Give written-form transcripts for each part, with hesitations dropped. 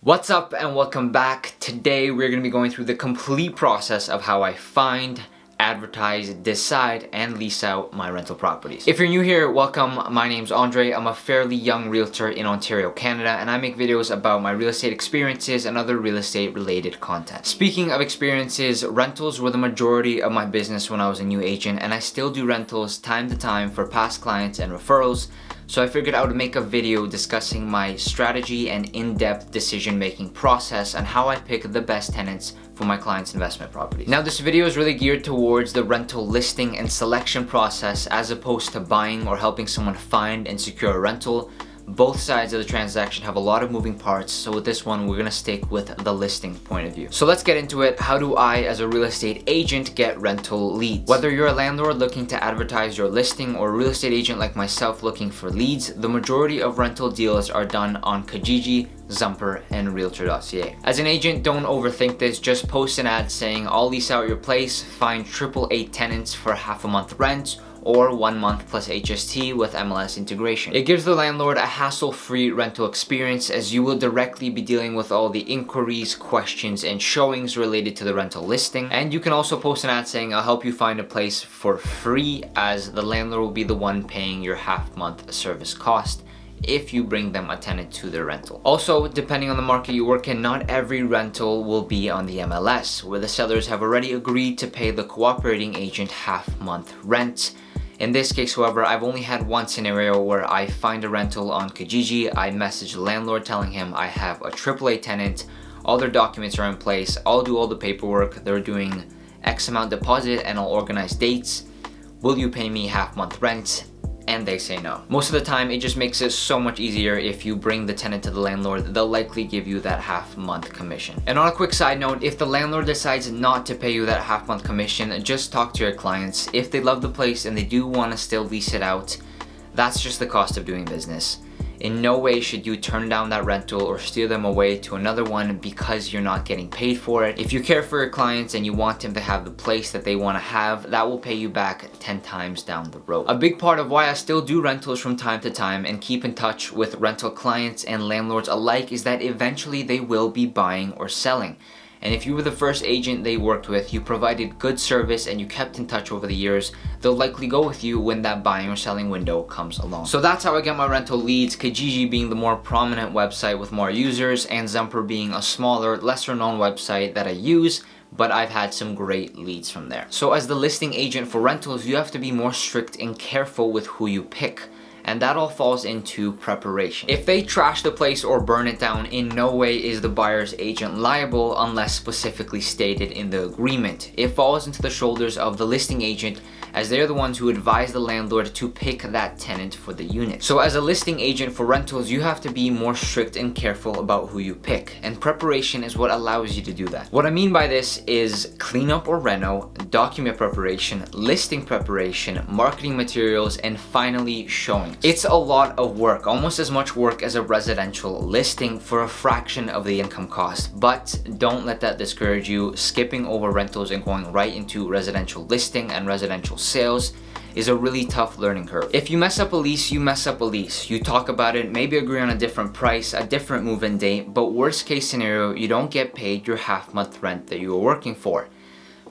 What's up and welcome back. Today we're going to be going through the complete process of how I find, advertise, decide, and lease out my rental properties. If you're new here, welcome. My name's Andre. I'm a fairly young realtor in Ontario, Canada, and I make videos about my real estate experiences and other real estate related content. Speaking of experiences, rentals were the majority of my business when I was a new agent, and I still do rentals time to time for past clients and referrals. So I figured I would make a video discussing my strategy and in-depth decision-making process and how I pick the best tenants for my clients' investment properties. Now this video is really geared towards the rental listing and selection process as opposed to buying or helping someone find and secure a rental. Both sides of the transaction have a lot of moving parts, so with this one we're gonna stick with the listing point of view. So let's get into it. How do I, as a real estate agent, get rental leads? Whether you're a landlord looking to advertise your listing or a real estate agent like myself looking for leads, the majority of rental deals are done on Kijiji, Zumper, and realtor.ca. As an agent, don't overthink this. Just post an ad saying, I'll lease out your place, find AAA tenants for half a month rent, or 1 month plus HST with MLS integration. It gives the landlord a hassle-free rental experience as you will directly be dealing with all the inquiries, questions, and showings related to the rental listing. And you can also post an ad saying, I'll help you find a place for free, as the landlord will be the one paying your half-month service cost if you bring them a tenant to their rental. Also, depending on the market you work in, not every rental will be on the MLS, where the sellers have already agreed to pay the cooperating agent half-month rent. In this case, however, I've only had one scenario where I find a rental on Kijiji, I message the landlord telling him I have a AAA tenant, all their documents are in place, I'll do all the paperwork, they're doing X amount deposit and I'll organize dates. Will you pay me half-month rent? And they say no. Most of the time, it just makes it so much easier. If you bring the tenant to the landlord, they'll likely give you that half-month commission. And on a quick side note, if the landlord decides not to pay you that half-month commission, just talk to your clients. If they love the place and they do want to still lease it out, that's just the cost of doing business. In no way should you turn down that rental or steer them away to another one because you're not getting paid for it. If you care for your clients and you want them to have the place that they want to have, that will pay you back 10 times down the road. A big part of why I still do rentals from time to time and keep in touch with rental clients and landlords alike is that eventually they will be buying or selling. And if you were the first agent they worked with, you provided good service and you kept in touch over the years, they'll likely go with you when that buying or selling window comes along. So that's how I get my rental leads, Kijiji being the more prominent website with more users, and Zumper being a smaller, lesser known website that I use, but I've had some great leads from there. So as the listing agent for rentals, you have to be more strict and careful with who you pick. And that all falls into preparation. If they trash the place or burn it down, in no way is the buyer's agent liable unless specifically stated in the agreement. It falls into the shoulders of the listing agent, as they're the ones who advise the landlord to pick that tenant for the unit. So as a listing agent for rentals, you have to be more strict and careful about who you pick, and preparation is what allows you to do that. What I mean by this is cleanup or reno, document preparation, listing preparation, marketing materials, and finally showing. It's a lot of work, almost as much work as a residential listing for a fraction of the income cost, but don't let that discourage you. Skipping over rentals and going right into residential listing and residential sales is a really tough learning curve. If you mess up a lease, you mess up a lease. You talk about it, maybe agree on a different price, a different move-in date, but worst case scenario, you don't get paid your half-month rent that you were working for.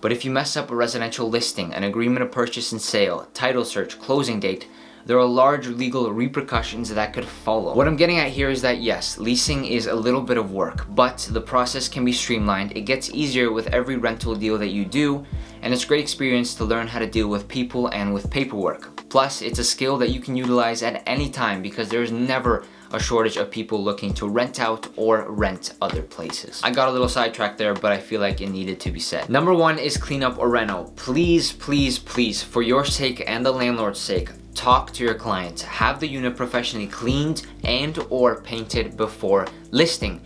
But if you mess up a residential listing, an agreement of purchase and sale, title search, closing date, there are large legal repercussions that could follow. What I'm getting at here is that yes, leasing is a little bit of work, but the process can be streamlined. It gets easier with every rental deal that you do, and it's a great experience to learn how to deal with people and with paperwork. Plus, it's a skill that you can utilize at any time because there's never a shortage of people looking to rent out or rent other places. I got a little sidetracked there, but I feel like it needed to be said. Number one is cleanup or reno. Please, please, please, for your sake and the landlord's sake, talk to your clients. Have the unit professionally cleaned and or painted before listing.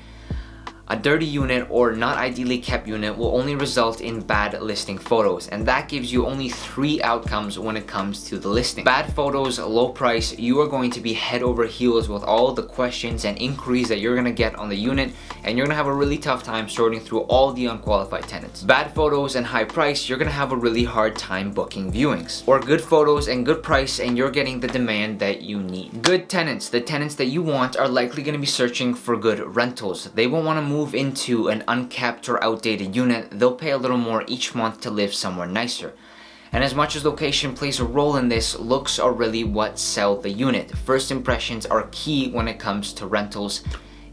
A dirty unit or not ideally kept unit will only result in bad listing photos, and that gives you only 3 outcomes when it comes to the listing. Bad photos, low price, you are going to be head over heels with all the questions and inquiries that you're going to get on the unit, and you're gonna have a really tough time sorting through all the unqualified tenants. Bad photos and high price, you're gonna have a really hard time booking viewings. Or good photos and good price and you're getting the demand that you need. Good tenants, the tenants that you want, are likely gonna be searching for good rentals. They won't wanna move into an unkept or outdated unit. They'll pay a little more each month to live somewhere nicer. And as much as location plays a role in this, looks are really what sell the unit. First impressions are key when it comes to rentals.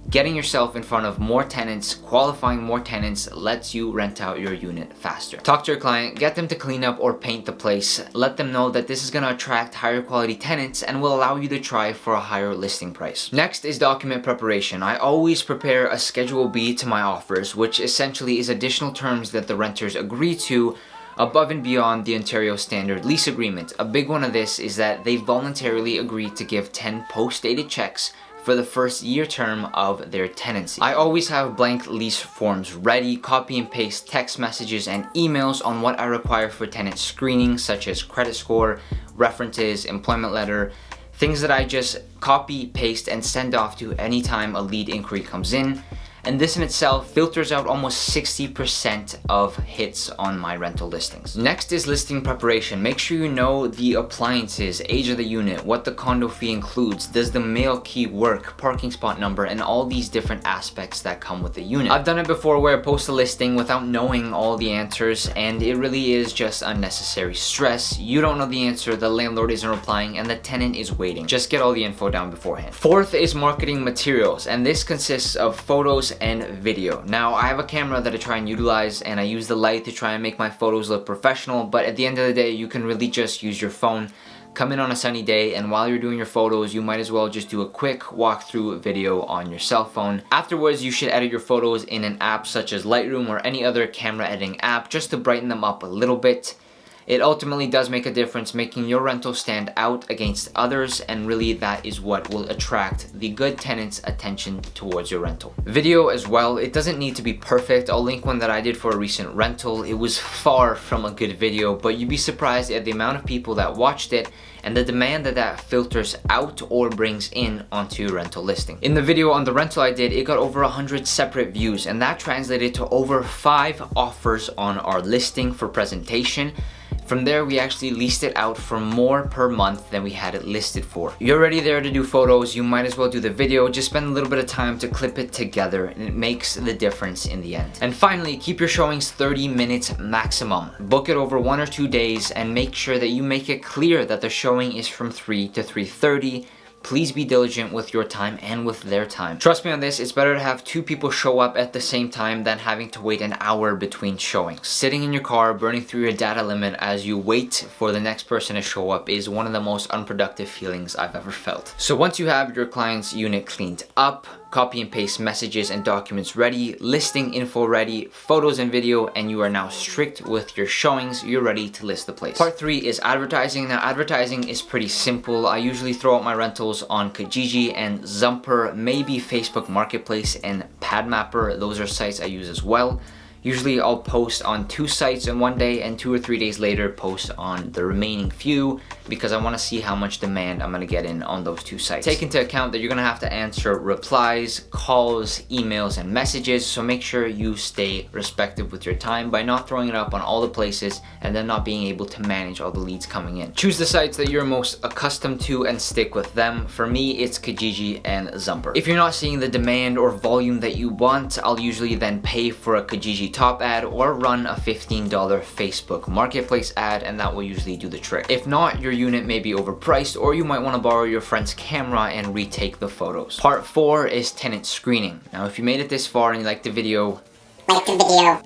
Getting yourself in front of more tenants, qualifying more tenants, lets you rent out your unit faster. Talk to your client, get them to clean up or paint the place. Let them know that this is going to attract higher quality tenants and will allow you to try for a higher listing price. Next is document preparation. I always prepare a Schedule B to my offers, which essentially is additional terms that the renters agree to above and beyond the Ontario Standard Lease Agreement. A big one of this is that they voluntarily agreed to give 10 post-dated checks for the first year term of their tenancy. I always have blank lease forms ready, copy and paste text messages and emails on what I require for tenant screening, such as credit score, references, employment letter, things that I just copy, paste, and send off to anytime a lead inquiry comes in. And this in itself filters out almost 60% of hits on my rental listings. Next is listing preparation. Make sure you know the appliances, age of the unit, what the condo fee includes, does the mail key work, parking spot number, and all these different aspects that come with the unit. I've done it before where I post a listing without knowing all the answers, and it really is just unnecessary stress. You don't know the answer, the landlord isn't replying, and the tenant is waiting. Just get all the info down beforehand. Fourth is marketing materials, and this consists of photos and video. Now, I have a camera that I try and utilize, and I use the light to try and make my photos look professional, but at the end of the day, you can really just use your phone. Come in on a sunny day, and while you're doing your photos, you might as well just do a quick walkthrough video on your cell phone. Afterwards, you should edit your photos in an app such as Lightroom or any other camera editing app just to brighten them up a little bit. It ultimately does make a difference, making your rental stand out against others, and really that is what will attract the good tenants' attention towards your rental. Video as well, it doesn't need to be perfect. I'll link one that I did for a recent rental. It was far from a good video, but you'd be surprised at the amount of people that watched it and the demand that that filters out or brings in onto your rental listing. In the video on the rental I did, it got over 100 separate views, and that translated to over 5 offers on our listing for presentation. From there, we actually leased it out for more per month than we had it listed for. You're already there to do photos, you might as well do the video. Just spend a little bit of time to clip it together, and it makes the difference in the end. And finally, keep your showings 30 minutes maximum. Book it over 1 or 2 days and make sure that you make it clear that the showing is from 3 to 3:30. Please be diligent with your time and with their time. Trust me on this, it's better to have 2 people show up at the same time than having to wait an hour between showings. Sitting in your car, burning through your data limit as you wait for the next person to show up is one of the most unproductive feelings I've ever felt. So once you have your client's unit cleaned up, copy and paste messages and documents ready, listing info ready, photos and video, and you are now strict with your showings, you're ready to list the place. Part 3 is advertising. Now, advertising is pretty simple. I usually throw out my rentals on Kijiji and Zumper, maybe Facebook Marketplace and PadMapper. Those are sites I use as well. Usually I'll post on 2 sites in one day, and 2 or 3 days later post on the remaining few, because I want to see how much demand I'm going to get in on those 2 sites. Take into account that you're going to have to answer replies, calls, emails, and messages, so make sure you stay respectful with your time by not throwing it up on all the places and then not being able to manage all the leads coming in. Choose the sites that you're most accustomed to and stick with them. For me, it's Kijiji and Zumper. If you're not seeing the demand or volume that you want, I'll usually then pay for a Kijiji top ad or run a $15 Facebook Marketplace ad, and that will usually do the trick. If not, your unit may be overpriced, or you might want to borrow your friend's camera and retake the photos. Part 4 is tenant screening. Now, if you made it this far and you liked the video,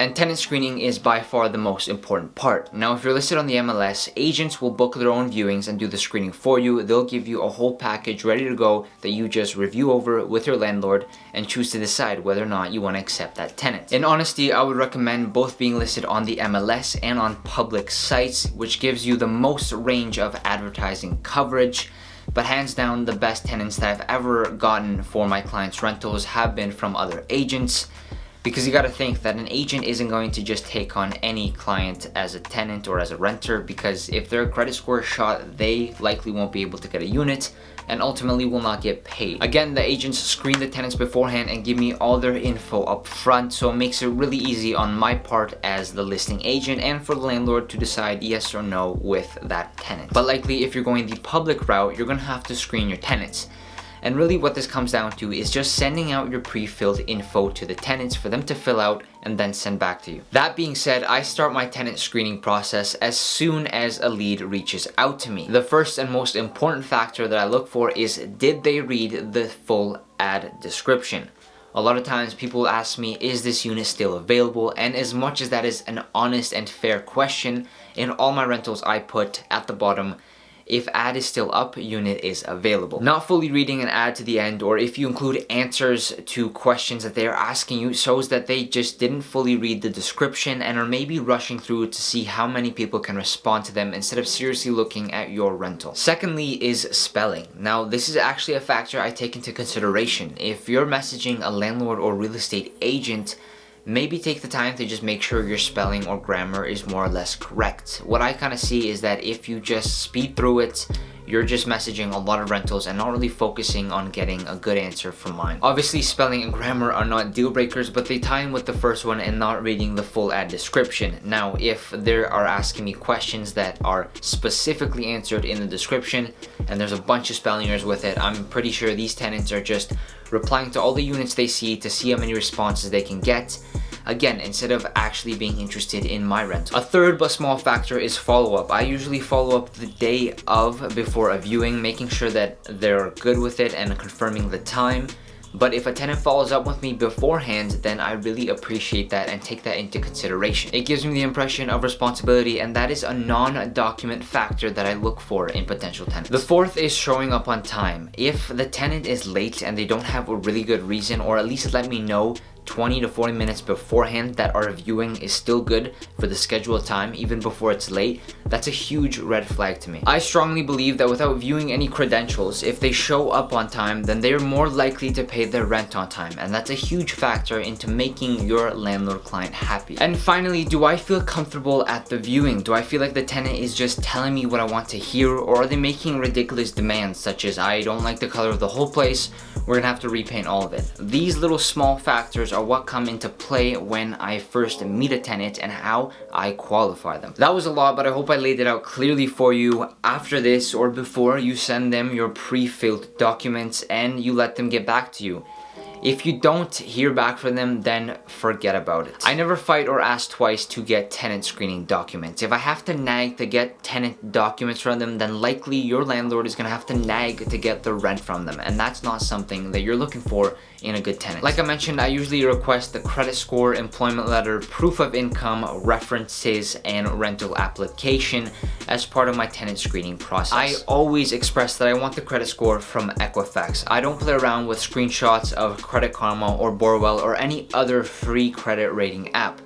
and tenant screening is by far the most important part. Now, if you're listed on the MLS, agents will book their own viewings and do the screening for you. They'll give you a whole package ready to go that you just review over with your landlord and choose to decide whether or not you want to accept that tenant. In honesty, I would recommend both being listed on the MLS and on public sites, which gives you the most range of advertising coverage. But hands down, the best tenants that I've ever gotten for my clients' rentals have been from other agents. Because you gotta think that an agent isn't going to just take on any client as a tenant or as a renter, because if their credit score is shot, they likely won't be able to get a unit. and ultimately will not get paid. Again, the agents screen the tenants beforehand and give me all their info up front, so it makes it really easy on my part as the listing agent and for the landlord to decide yes or no with that tenant. But likely if you're going the public route, you're gonna have to screen your tenants. And really what this comes down to is just sending out your pre-filled info to the tenants for them to fill out and then send back to you. That being said, I start my tenant screening process as soon as a lead reaches out to me. The first and most important factor that I look for is, did they read the full ad description? A lot of times people ask me, is this unit still available? And as much as that is an honest and fair question, in all my rentals I put at the bottom, if ad is still up, unit is available. Not fully reading an ad to the end, or if you include answers to questions that they are asking you, shows that they just didn't fully read the description and are maybe rushing through to see how many people can respond to them instead of seriously looking at your rental. Secondly is spelling. Now this is actually a factor I take into consideration. If you're messaging a landlord or real estate agent, maybe take the time to just make sure your spelling or grammar is more or less correct. What I kind of see is that if you just speed through it, you're just messaging a lot of rentals and not really focusing on getting a good answer from mine. Obviously, spelling and grammar are not deal breakers, but they tie in with the first one and not reading the full ad description. Now, if they are asking me questions that are specifically answered in the description and there's a bunch of spelling errors with it, I'm pretty sure these tenants are just replying to all the units they see to see how many responses they can get. Again, instead of actually being interested in my rental. A third but small factor is follow-up. I usually follow up the day of before a viewing, making sure that they're good with it and confirming the time. But if a tenant follows up with me beforehand, then I really appreciate that and take that into consideration. It gives me the impression of responsibility, and that is a non-document factor that I look for in potential tenants. The fourth is showing up on time. If the tenant is late and they don't have a really good reason, or at least let me know 20 to 40 minutes beforehand that our viewing is still good for the scheduled time, even before it's late, that's a huge red flag to me. I strongly believe that without viewing any credentials, if they show up on time, then they are more likely to pay their rent on time, and that's a huge factor into making your landlord client happy. And finally, do I feel comfortable at the viewing? Do I feel like the tenant is just telling me what I want to hear, or are they making ridiculous demands such as, I don't like the color of the whole place, we're gonna have to repaint all of it? These little small factors are what come into play when I first meet a tenant and how I qualify them. That was a lot, but I hope I laid it out clearly for you. After this or before, you send them your pre-filled documents and you let them get back to you. If you don't hear back from them, then forget about it. I never fight or ask twice to get tenant screening documents. If I have to nag to get tenant documents from them, then likely your landlord is gonna have to nag to get the rent from them, and that's not something that you're looking for in a good tenant. Like I mentioned, I usually request the credit score, employment letter, proof of income, references, and rental application as part of my tenant screening process. I always express that I want the credit score from Equifax. I don't play around with screenshots of Credit Karma or Borwell or any other free credit rating app.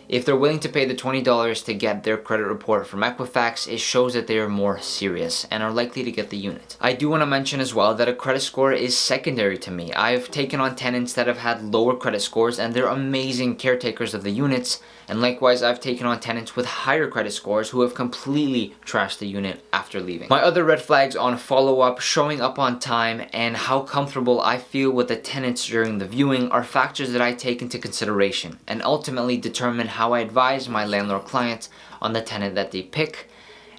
If they're willing to pay the $20 to get their credit report from Equifax, it shows that they are more serious and are likely to get the unit. I do want to mention as well that a credit score is secondary to me. I've taken on tenants that have had lower credit scores and they're amazing caretakers of the units, and likewise I've taken on tenants with higher credit scores who have completely trashed the unit after leaving. My other red flags on follow-up, showing up on time, and how comfortable I feel with the tenants during the viewing are factors that I take into consideration and ultimately determine how I advise my landlord clients on the tenant that they pick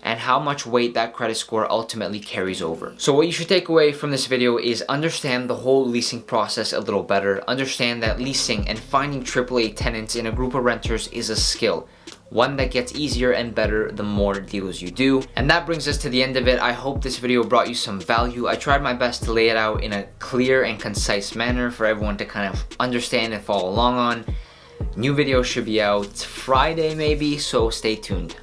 and how much weight that credit score ultimately carries over. So what you should take away from this video is understand the whole leasing process a little better. Understand that leasing and finding AAA tenants in a group of renters is a skill, one that gets easier and better the more deals you do. And that brings us to the end of it. I hope this video brought you some value. I tried my best to lay it out in a clear and concise manner for everyone to kind of understand and follow along on. New video should be out Friday maybe, so stay tuned.